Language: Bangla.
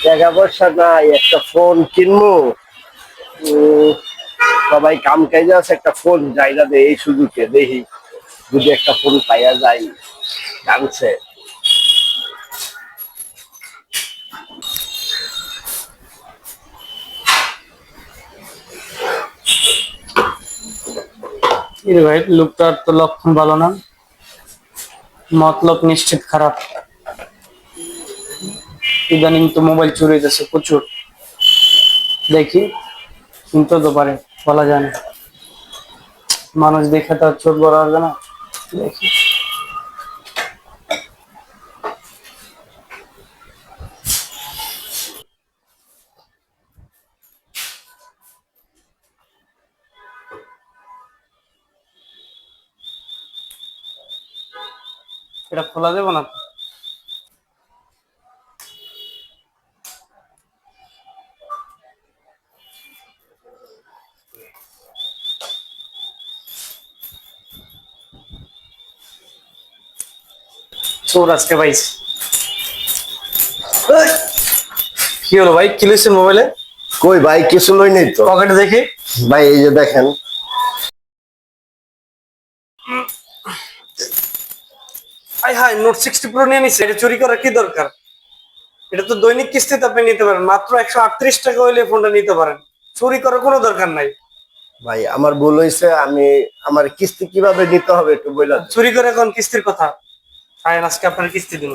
টাকা পয়সা নাই, একটা ফোন কিনবো। উম, সবাই কাম কাজে আছে, একটা ফোন জায়গা দেয় এই সুযোগে দেখি যদি একটা ফোন পাইয়া যায় জানছে। ভাই লোকটার তো লক্ষণ ভালো না, মতলব নিশ্চিত খারাপ। ইদানিং তো মোবাইল চুরি হইতেছে প্রচুর, দেখি শুনতে তো পারে, বলা যায় না। মানুষ দেখে তো আর চোখ বড় হবে না। দেখি এটা খোলা দেবো না তো? চোর আজকে পাইছি। এই, কি হলো ভাই, কি লইছেন মোবাইলে? কই ভাই, কিছু লই নেই তো পকেটে দেখি। ভাই। এই যে দেখেন। আই হাই, নোট 60 প্রো নিয়ে নিছে। এটা চুরি করার কি দরকার? এটা তো দৈনিক কিস্তিতে আপনি নিতে পারেন, মাত্র 138 টাকা হইলে ফোনটা নিতে পারেন। চুরি করার কোনো দরকার নাই। ভাই আমার ভুল হয়েছে, আমার কিস্তি কিভাবে নিতে হবে একটু বলে দেন। চুরি করে এখন কিস্তির কথা? আয় আজকে আপনার কিস্তি দিন।